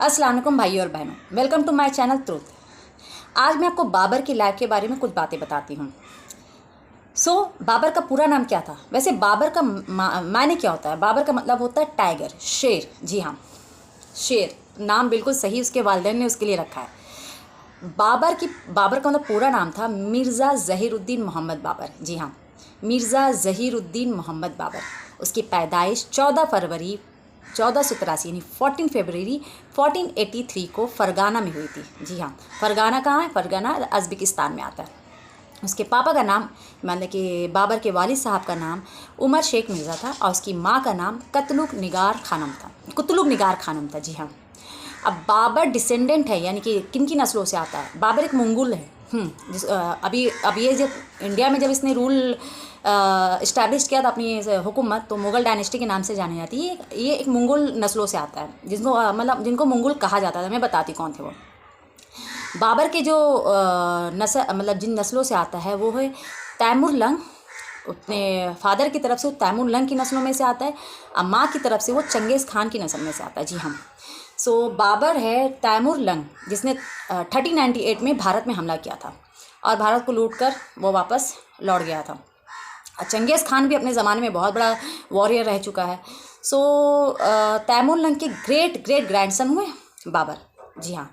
अस्सलाम वालेकुम भाइयों और बहनों, welcome to my channel truth. आज मैं आपको बाबर की लाइफ के बारे में कुछ बातें बताती हूँ। बाबर का पूरा नाम क्या था? वैसे बाबर का मायने क्या होता है? बाबर का मतलब होता है टाइगर, शेर। जी हाँ, शेर नाम बिल्कुल सही उसके वालिदैन ने उसके लिए रखा है। बाबर का मतलब पूरा नाम था मिर्ज़ा ज़हीरुद्दीन मोहम्मद बाबर। जी हाँ, मिर्ज़ा ज़हीरुद्दीन मोहम्मद बाबर। उसकी पैदाइश 14 फरवरी 1483 यानी 14 फरवरी 1483 को फरगाना में हुई थी। जी हाँ, फरगाना कहाँ है? फरगाना अज़्बेकिस्तान में आता है। उसके पापा का नाम मतलब कि बाबर के वालिद साहब का नाम उमर शेख मिर्ज़ा था और उसकी माँ का नाम कुतलुग निगार खानम था। जी हाँ, अब बाबर डिसेंडेंट है, यानी कि किन की नस्लों से आता है? बाबर एक मंगोल है। अब ये जब इंडिया में जब इसने रूल इस्टेब्लिश किया था अपनी हुकूमत, तो मुग़ल डायनेस्टी के नाम से जानी जाती है। ये एक मंगोल नस्लों से आता है, जिनको मतलब जिनको मंगोल कहा जाता था। मैं बताती कौन थे वो। बाबर के जो नस्ल मतलब जिन नस्लों से आता है वो है तैमूर लंग। अपने फादर की तरफ से वो तैमूर लंग की नस्लों में से आता है, और माँ की तरफ से वो चंगेज़ खान की नस्ल में से आता है। जी हाँ, बाबर है तैमूर लंग, जिसने 1398 में भारत में हमला किया था और भारत को लूट कर वो वापस लौट गया था। चंगेज़ खान भी अपने ज़माने में बहुत बड़ा वॉरियर रह चुका है। तैमूर लंग के ग्रेट ग्रेट ग्रैंडसन हुए बाबर। जी हाँ,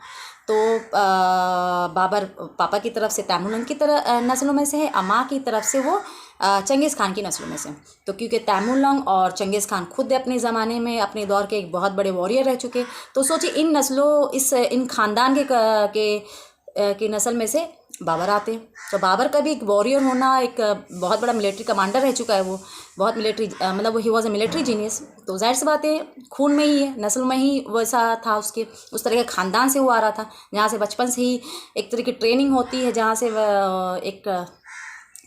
बाबर पापा की तरफ से तैमूर लंग की तरह नस्लों में से है, और माँ की तरफ से वो चंगेज़ खान की नस्लों में से। तो क्योंकि तैमूर लंग और चंगेज़ खान खुद अपने ज़माने में अपने दौर के एक बहुत बड़े वॉरियर रह चुके, तो सोचिए इन ख़ानदान की नस्ल में से बाबर आते हैं। तो बाबर का भी एक वॉरियर होना, एक बहुत बड़ा मिलिट्री कमांडर रह चुका है। वो बहुत मिलिट्री मतलब he was a military genius. तो जाहिर सी बात है, खून में ही है, नस्ल में ही वैसा था उसके, उस तरह के ख़ानदान से वो आ रहा था, जहाँ से बचपन से ही एक तरह की ट्रेनिंग होती है, जहाँ से एक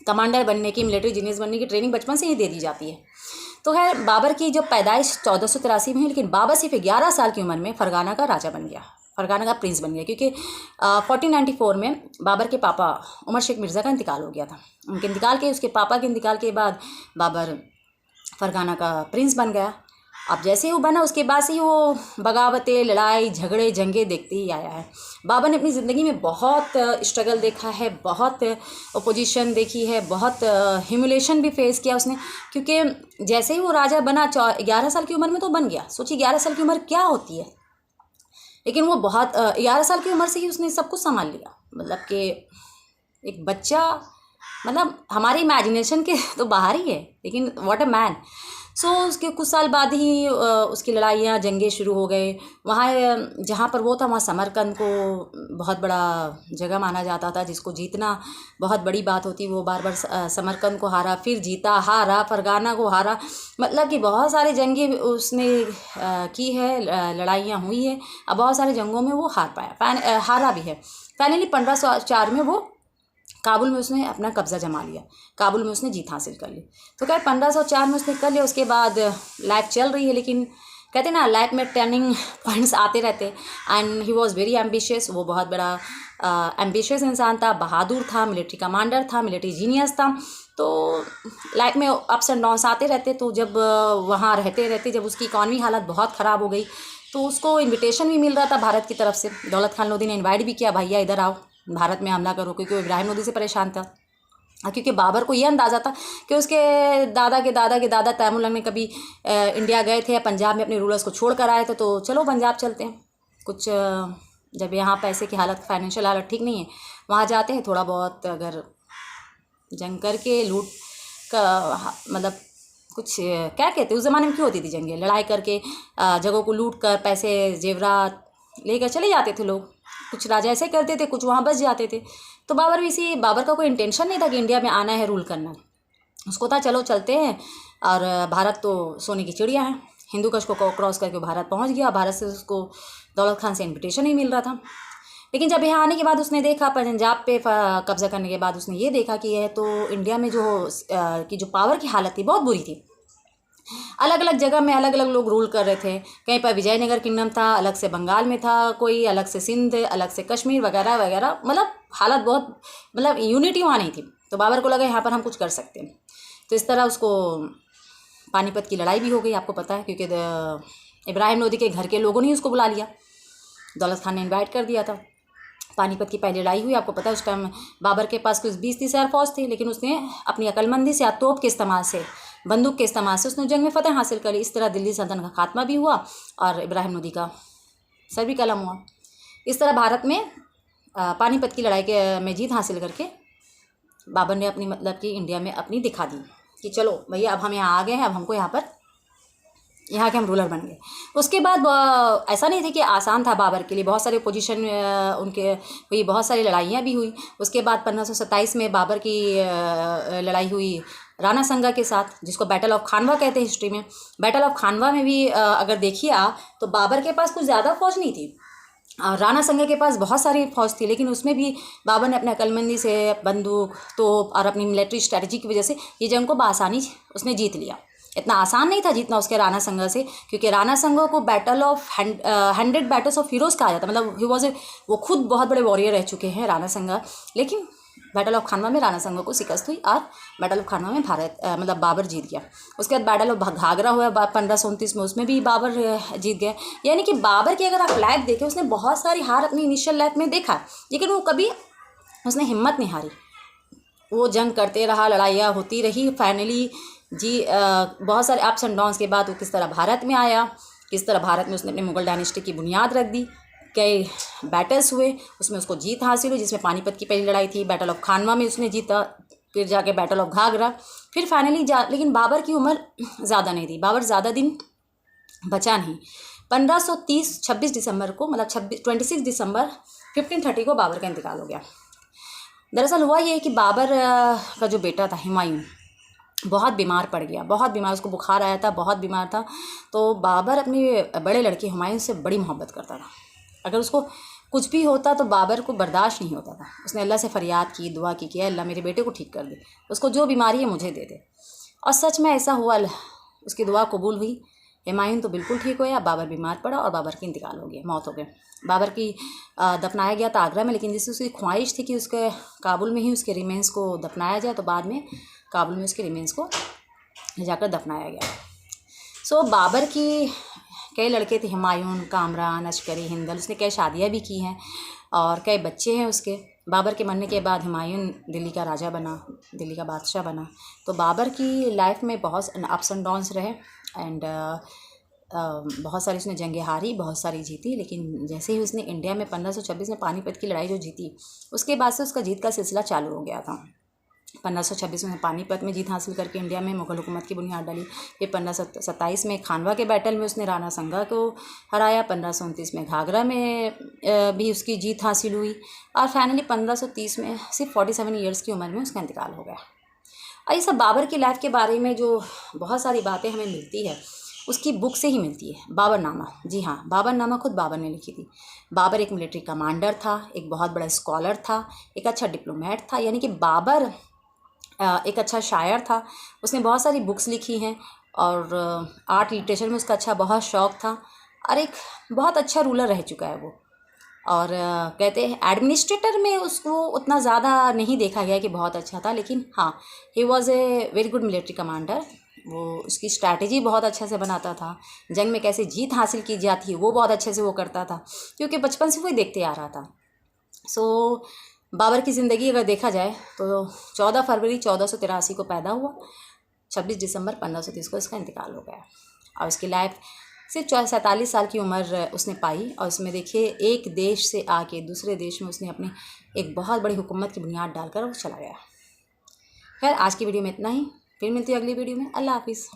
कमांडर बनने की, मिलिट्री जीनियस बनने की ट्रेनिंग बचपन से ही दे दी जाती है। तो है, बाबर की जो पैदाइश 1483 में है, लेकिन बाबर सिर्फ 11 साल की उम्र में फरगाना का राजा बन गया, फरगाना का प्रिंस बन गया, क्योंकि 1494 में बाबर के पापा उमर शेख मिर्ज़ा का इंतकाल हो गया था। उसके पापा के इंतकाल के बाद बाबर फरगाना का प्रिंस बन गया। अब जैसे ही वो बना, उसके बाद से ही वो बगावतें, लड़ाई झगड़े जंगे देखते ही आया है। बाबर ने अपनी ज़िंदगी में बहुत स्ट्रगल देखा है, बहुत अपोजिशन देखी है, बहुत ह्यूमिलेशन भी फेस किया उसने, क्योंकि जैसे ही वो राजा बना 11 साल की उम्र में तो बन गया। सोचिए 11 साल की उम्र क्या होती है, लेकिन वो बहुत 11 साल की उम्र से ही उसने सब कुछ संभाल लिया। मतलब कि एक बच्चा, मतलब हमारी इमेजिनेशन के तो बाहर ही है, लेकिन व्हाट अ मैन। उसके कुछ साल बाद ही उसकी लड़ाइयाँ जंगे शुरू हो गए। वहाँ जहाँ पर वो था, वहाँ समरकंद को बहुत बड़ा जगह माना जाता था, जिसको जीतना बहुत बड़ी बात होती। वो बार बार समरकंद को हारा, फिर जीता, हारा, फरगाना को हारा। मतलब कि बहुत सारे जंगे उसने की है, लड़ाइयाँ हुई है, अब बहुत सारे जंगों में वो हारा भी है। फाइनली 1504 में वो काबुल में उसने अपना कब्ज़ा जमा लिया, काबुल में उसने जीत हासिल कर ली। तो खैर 1504 में उसने कर लिया। उसके बाद लाइफ चल रही है, लेकिन कहते हैं ना, लाइफ में टर्निंग पॉइंट्स आते रहते। And he was very ambitious. वो बहुत बड़ा एम्बिशियस इंसान था, बहादुर था, मिलिट्री कमांडर था, मिलिट्री जीनियस था। तो लाइफ में अप्स एंड डाउन्स आते रहते। तो जब वहाँ रहते रहते जब उसकी इकॉनमी हालत बहुत ख़राब हो गई, तो उसको इन्विटेशन भी मिल रहा था भारत की तरफ से। दौलत खान लोधी ने इन्वाइट भी किया, भैया इधर आओ, भारत में हमला करो, क्योंकि वो इब्राहिम लोधी से परेशान था। क्योंकि बाबर को ये अंदाज़ा था कि उसके दादा के दादा के दादा तैमूर लंग ने कभी इंडिया गए थे, पंजाब में अपने रूलर्स को छोड़ कर आए थे, तो चलो पंजाब चलते हैं। कुछ जब यहाँ पैसे की हालत, फाइनेंशियल हालत ठीक नहीं है, वहाँ जाते हैं, थोड़ा बहुत अगर जंग करके लूट का मतलब कुछ क्या कहते, उस ज़माने में क्यों होती थी जंगें, लड़ाई करके जगहों को लूट कर पैसे जेवरात लेकर चले जाते थे लोग। कुछ राजा ऐसे करते थे, कुछ वहाँ बस जाते थे। तो बाबर का कोई इंटेंशन नहीं था कि इंडिया में आना है, रूल करना है। उसको था चलो चलते हैं, और भारत तो सोने की चिड़िया है। हिंदू कश को क्रॉस करके भारत पहुँच गया। भारत से उसको दौलत खान से इन्विटेशन ही मिल रहा था। लेकिन जब यहाँ आने के बाद उसने देखा, पंजाब पे कब्जा करने के बाद उसने ये देखा कि यह तो इंडिया में जो पावर की हालत थी बहुत बुरी थी। अलग अलग जगह में अलग अलग लोग रूल कर रहे थे। कहीं पर विजयनगर किंगडम था, अलग से बंगाल में था कोई, अलग से सिंध, अलग से कश्मीर वगैरह वगैरह। मतलब हालत बहुत, मतलब यूनिटी वहाँ नहीं थी। तो बाबर को लगा यहाँ पर हम कुछ कर सकते हैं। तो इस तरह उसको पानीपत की लड़ाई भी हो गई, आपको पता है, क्योंकि इब्राहिम लोधी के घर के लोगों ने उसको बुला लिया। दौलत खान ने इन्वाइट कर दिया था। पानीपत की पहली लड़ाई हुई, आपको पता है उस टाइम बाबर के पास कुछ 20-30 हज़ार फौज थी, लेकिन उसने अपनी अकलमंदी से या तोप के इस्तेमाल से, बंदूक के इस्तेमाल से उसने जंग में फतह हासिल करी। इस तरह दिल्ली सल्तनत का खात्मा भी हुआ और इब्राहिम लोदी का सर भी कलम हुआ। इस तरह भारत में पानीपत की लड़ाई में जीत हासिल करके बाबर ने अपनी मतलब कि इंडिया में अपनी दिखा दी कि चलो भैया अब हम यहाँ आ गए हैं, अब हमको यहाँ के हम रूलर बन गए। उसके बाद ऐसा नहीं था कि आसान था बाबर के लिए, बहुत सारे पोजीशन उनके हुई, बहुत सारी लड़ाइयाँ भी हुई। उसके बाद 1527 में बाबर की लड़ाई हुई राणा संगा के साथ, जिसको बैटल ऑफ खानवा कहते हैं हिस्ट्री में। बैटल ऑफ खानवा में भी अगर देखिए आप तो बाबर के पास कुछ ज़्यादा फौज नहीं थी, राणा संगा के पास बहुत सारी फौज थी, लेकिन उसमें भी बाबर ने अपने अकलमंदी से, बंदूक, तोप और अपनी मिलिट्री स्ट्रेटजी की वजह से ये जंग को बआसानी उसने जीत लिया। इतना आसान नहीं था जीतना उसके राणा संगा से, क्योंकि राणा संगा को battle of 100 battles of heroes कहा जाता, मतलब वो खुद बहुत बड़े वॉरियर रह चुके हैं राणा संगा। लेकिन बैटल ऑफ खानवा में राणा संगा को शिकस्त हुई और बैटल ऑफ खानवा में मतलब बाबर जीत गया। उसके बाद बैटल ऑफ घाघरा हुआ 1529 में, उसमें भी बाबर जीत गया। यानी कि बाबर की अगर आप लाइफ देखें, उसने बहुत सारी हार अपनी इनिशियल लाइफ में देखा, लेकिन वो कभी उसने हिम्मत नहीं हारी। वो जंग करते रहा, लड़ाइयाँ होती रही, फाइनली बहुत सारे अप्स एंड डाउन्स के बाद वो किस तरह भारत में आया, किस तरह भारत में उसने अपने मुगल डायनेस्टी की बुनियाद रख दी। कई बैटल्स हुए, उसमें उसको जीत हासिल हुई, जिसमें पानीपत की पहली लड़ाई थी, बैटल ऑफ खानवा में उसने जीता, फिर जाके बैटल ऑफ घाघरा, फिर फाइनली लेकिन बाबर की उम्र ज़्यादा नहीं थी, बाबर ज़्यादा दिन बचा नहीं। 1530 26 दिसंबर को, मतलब 26 दिसंबर 1530 को बाबर का इंतकाल हो गया। दरअसल हुआ ये कि बाबर का जो बेटा था हुमायूं बहुत बीमार पड़ गया, बहुत बीमार, उसको बुखार आया था, बहुत बीमार था। तो बाबर अपने बड़े लड़के हुमायूं से बड़ी मोहब्बत करता था। अगर उसको कुछ भी होता तो बाबर को बर्दाश्त नहीं होता था। उसने अल्लाह से फरियाद की, दुआ की कि अल्लाह मेरे बेटे को ठीक कर दे, उसको जो बीमारी है मुझे दे दे। और सच में ऐसा हुआ, उसकी दुआ कबूल हुई। हुमायूं तो बिल्कुल ठीक होया, बाबर बीमार पड़ा और बाबर की इंतकाल हो गया, मौत हो गई। बाबर की दफनाया गया था आगरा में, लेकिन जिससे उसकी ख्वाहिश थी कि उसके काबुल में ही उसके रिमेंस को दफनाया जाए, तो बाद में काबुल में उसके रिमेंस को जाकर दफनाया गया। सो बाबर की कई लड़के थे, हुमायूं, कामरान, अश्करी, हिंदल, उसने कई शादियाँ भी की हैं और कई बच्चे हैं उसके। बाबर के मरने के बाद हुमायूं दिल्ली का राजा बना, दिल्ली का बादशाह बना। तो बाबर की लाइफ में बहुत अप्स एंड डाउन्स रहे एंड बहुत सारी उसने जंगें हारी, बहुत सारी जीती। लेकिन जैसे ही उसने इंडिया में 1526 में पानीपत की लड़ाई जो जीती, उसके बाद से उसका जीत का सिलसिला चालू हो गया था। 1526 में पानीपत में जीत हासिल करके इंडिया में मुगल हुकूमत की बुनियाद डाली। फिर 1527 में खानवा के बैटल में उसने राणा संगा को हराया। 1529 में घाघरा में भी उसकी जीत हासिल हुई और फाइनली 1530 में सिर्फ 47 ईयर्स की उम्र में उसका इंतकाल हो गया। और ये सब बाबर की लाइफ के बारे में जो बहुत सारी बातें हमें मिलती है, उसकी बुक से ही मिलती है, बाबरनामा। जी हाँ, बाबरनामा खुद बाबर ने लिखी थी। बाबर एक मिलिट्री कमांडर था, एक बहुत बड़ा स्कॉलर था, एक अच्छा डिप्लोमेट था, यानी कि बाबर एक अच्छा शायर था। उसने बहुत सारी बुक्स लिखी हैं और आर्ट लिटरेचर में उसका अच्छा बहुत शौक़ था और एक बहुत अच्छा रूलर रह चुका है वो। और कहते हैं एडमिनिस्ट्रेटर में उसको उतना ज़्यादा नहीं देखा गया कि बहुत अच्छा था, लेकिन हाँ, he was a very good military commander. वो उसकी स्ट्रैटेजी बहुत अच्छे से बनाता था, जंग में कैसे जीत हासिल की जाती है वो बहुत अच्छे से वो करता था, क्योंकि बचपन से वही देखते आ रहा था। सो बाबर की ज़िंदगी अगर देखा जाए तो 14 फरवरी 1483 को पैदा हुआ, 26 दिसंबर 1530 को इसका इंतकाल हो गया और उसकी लाइफ सिर्फ 47 साल की उम्र उसने पाई। और उसमें देखिए, एक देश से आके दूसरे देश में उसने अपने एक बहुत बड़ी हुकूमत की बुनियाद डालकर वो चला गया। खैर, आज की वीडियो में इतना ही, फिर मिलती है अगली वीडियो में। अल्लाह हाफिज़।